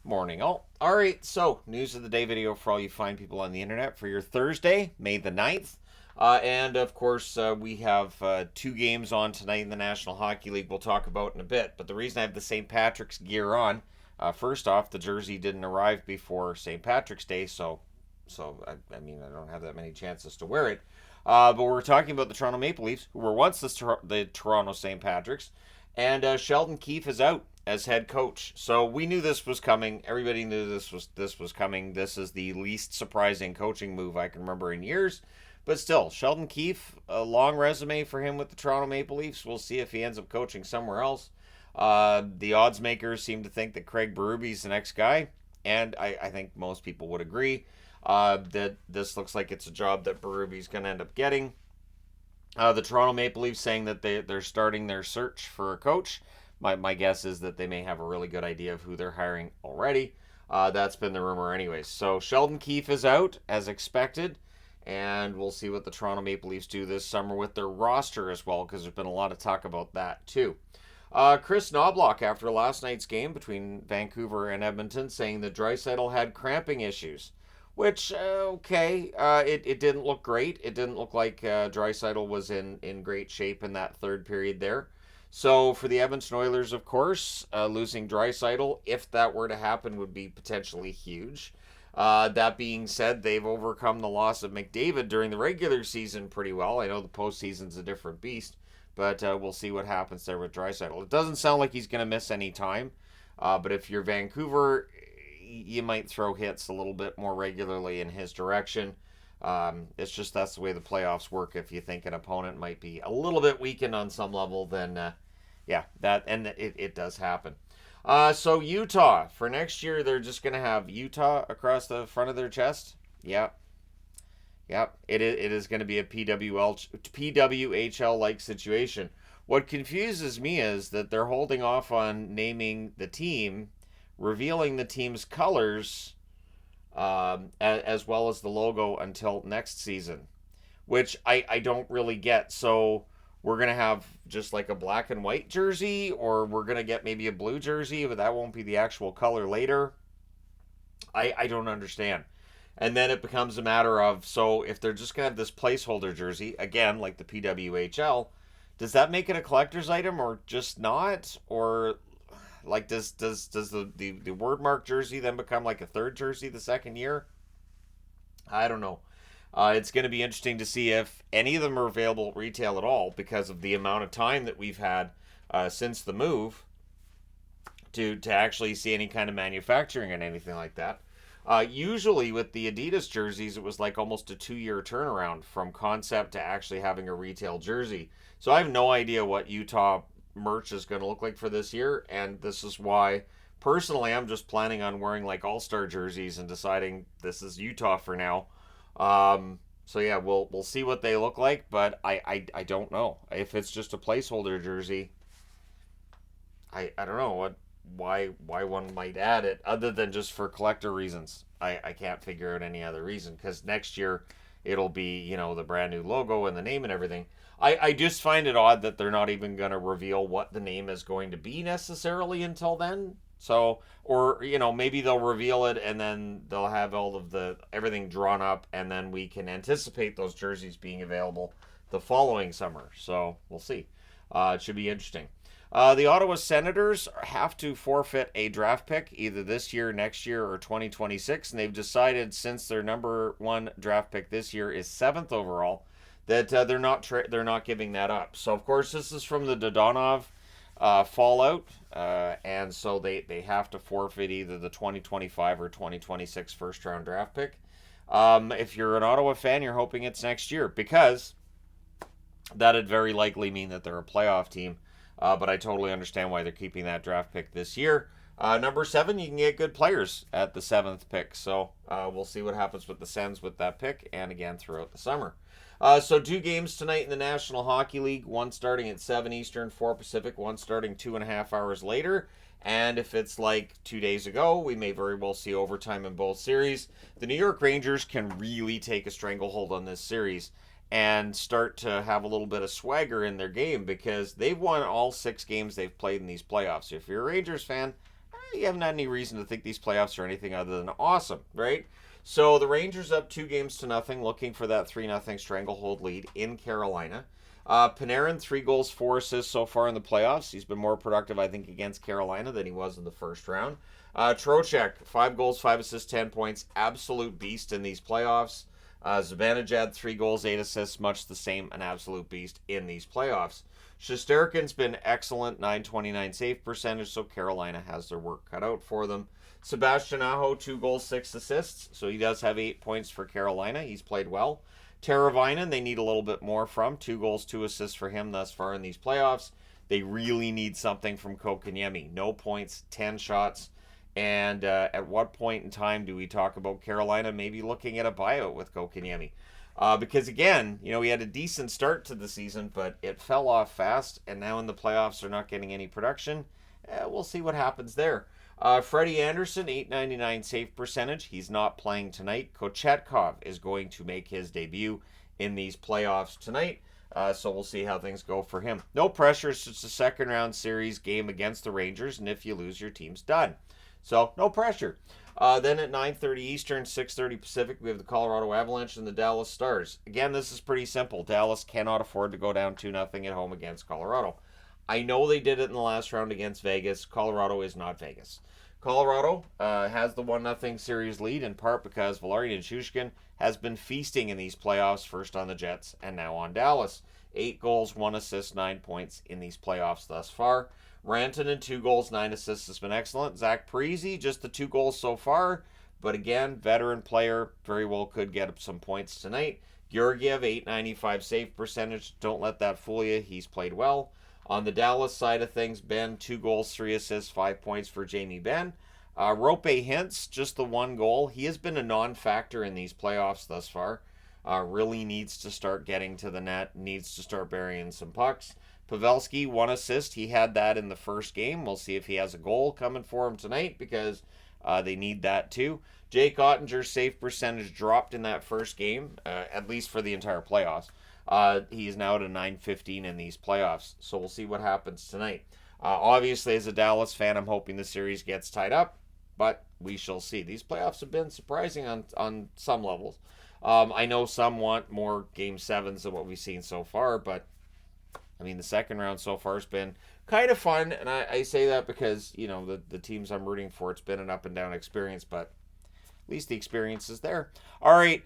Morning, all. All right, so news of the day video for all you fine people on the internet for your Thursday, May the 9th. And of course, we have two games on tonight in the National Hockey League we'll talk about in a bit. But the reason I have the St. Patrick's gear on, first off, the jersey didn't arrive before St. Patrick's Day, so I don't have that many chances to wear it. But we're talking about the Toronto Maple Leafs, who were once the Toronto St. Patrick's, and Sheldon Keefe is out as head coach. So we knew this was coming. Everybody knew this was coming. This is the least surprising coaching move I can remember in years. But still, Sheldon Keefe, a long resume for him with the Toronto Maple Leafs. We'll see if he ends up coaching somewhere else. The odds makers seem to think that Craig Berube's the next guy, and I think most people would agree that this looks like it's a job that Berube's going to end up getting. The Toronto Maple Leafs saying that they're starting their search for a coach. My guess is that they may have a really good idea of who they're hiring already. That's been the rumor, anyways. So Sheldon Keefe is out as expected, and we'll see what the Toronto Maple Leafs do this summer with their roster as well, because there's been a lot of talk about that too. Chris Knobloch, after last night's game between Vancouver and Edmonton, saying that Draisaitl had cramping issues. Which, it didn't look great. It didn't look like Draisaitl was in great shape in that third period there. So for the Edmonton Oilers, of course, losing Draisaitl, if that were to happen, would be potentially huge. That being said, they've overcome the loss of McDavid during the regular season pretty well. I know the postseason's a different beast, but we'll see what happens there with Draisaitl. It doesn't sound like he's going to miss any time, but if you're Vancouver, you might throw hits a little bit more regularly in his direction. It's just that's the way the playoffs work. If you think an opponent might be a little bit weakened on some level, then it does happen. So Utah for next year, they're just gonna have Utah across the front of their chest. Yeah, yeah. It is going to be a PWHL like situation. What confuses me is that they're holding off on naming the team, revealing the team's colors, as well as the logo until next season, which I don't really get. So we're going to have just like a black and white jersey, or we're going to get maybe a blue jersey, but that won't be the actual color later. I don't understand. And then it becomes a matter of, so if they're just going to have this placeholder jersey, again, like the PWHL, does that make it a collector's item or just not? Or like does the word mark jersey then become like a third jersey the second year? I don't know. It's going to be interesting to see if any of them are available at retail at all, because of the amount of time that we've had since the move to actually see any kind of manufacturing and anything like that. Usually with the Adidas jerseys, it was like almost a 2-year turnaround from concept to actually having a retail jersey. So I have no idea what Utah merch is going to look like for this year, and this is why personally I'm just planning on wearing like all-star jerseys and deciding this is Utah for now. So yeah, we'll see what they look like, but I don't know if it's just a placeholder jersey. I don't know why one might add it other than just for collector reasons. I can't figure out any other reason, because next year it'll be, the brand new logo and the name and everything. I just find it odd that they're not even going to reveal what the name is going to be necessarily until then. So, or, maybe they'll reveal it and then they'll have all of everything drawn up, and then we can anticipate those jerseys being available the following summer. So we'll see. It should be interesting. The Ottawa Senators have to forfeit a draft pick either this year, next year, or 2026, and they've decided, since their number one draft pick this year is 7th overall, that they're not giving that up. So of course this is from the Dodonov fallout, and so they have to forfeit either the 2025 or 2026 first round draft pick. If you're an Ottawa fan, you're hoping it's next year, because that'd very likely mean that they're a playoff team. But I totally understand why they're keeping that draft pick this year. Number 7, you can get good players at the 7th pick. So we'll see what happens with the Sens with that pick, and again throughout the summer. So 2 games tonight in the National Hockey League. One starting at 7 Eastern, 4 Pacific. One starting 2.5 hours later. And if it's like 2 days ago, we may very well see overtime in both series. The New York Rangers can really take a stranglehold on this series and start to have a little bit of swagger in their game, because they've won all 6 games they've played in these playoffs. So if you're a Rangers fan, you haven't had any reason to think these playoffs are anything other than awesome, right? So the Rangers up 2-0, looking for that 3-0 stranglehold lead in Carolina. Panarin, 3 goals, 4 assists so far in the playoffs. He's been more productive, I think, against Carolina than he was in the first round. Trocheck, 5 goals, 5 assists, 10 points. Absolute beast in these playoffs. Zibanejad, 3 goals, 8 assists, much the same, an absolute beast in these playoffs. Shesterkin's been excellent, 929 save percentage, so Carolina has their work cut out for them. Sebastian Aho, 2 goals, 6 assists, so he does have 8 points for Carolina. He's played well. Teravainen, they need a little bit more from. 2 goals, 2 assists for him thus far in these playoffs. They really need something from Kotkaniemi. No points, 10 shots. And at what point in time do we talk about Carolina maybe looking at a buyout with Kotkaniemi? Because again, he had a decent start to the season, but it fell off fast, and now in the playoffs they're not getting any production. We'll see what happens there. Freddie Anderson, 899 save percentage. He's not playing tonight. Kochetkov is going to make his debut in these playoffs tonight. So we'll see how things go for him. No pressure. It's just a second round series game against the Rangers, and if you lose, your team's done. So no pressure. Then at 9:30 Eastern, 6:30 Pacific, we have the Colorado Avalanche and the Dallas Stars. Again, this is pretty simple. Dallas cannot afford to go down 2-0 at home against Colorado. I know they did it in the last round against Vegas. Colorado is not Vegas. Colorado has the 1-0 series lead in part because Valerian Shushkin has been feasting in these playoffs, first on the Jets and now on Dallas. 8 goals, 1 assist, 9 points in these playoffs thus far. Rantanen, 2 goals, 9 assists has been excellent. Zach Parise, just the 2 goals so far. But again, veteran player, very well could get some points tonight. Georgiev, 895 save percentage. Don't let that fool you. He's played well. On the Dallas side of things, Ben, 2 goals, 3 assists, 5 points for Jamie Benn. Rope Hintz, just the 1 goal. He has been a non-factor in these playoffs thus far. Really needs to start getting to the net, needs to start burying some pucks. Pavelski, 1 assist. He had that in the first game. We'll see if he has a goal coming for him tonight because they need that too. Jake Ottinger's save percentage dropped in that first game, at least for the entire playoffs. He is now at a 915 in these playoffs, so we'll see what happens tonight. Obviously, as a Dallas fan, I'm hoping the series gets tied up, but we shall see. These playoffs have been surprising on some levels. I know some want more Game 7s than what we've seen so far, but I mean, the second round so far has been kind of fun, and I say that because, the teams I'm rooting for, it's been an up-and-down experience, but at least the experience is there. All right,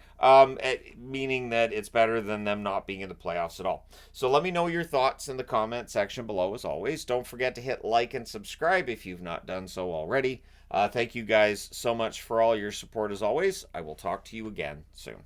meaning that it's better than them not being in the playoffs at all. So let me know your thoughts in the comment section below, as always. Don't forget to hit like and subscribe if you've not done so already. Thank you guys so much for all your support, as always. I will talk to you again soon.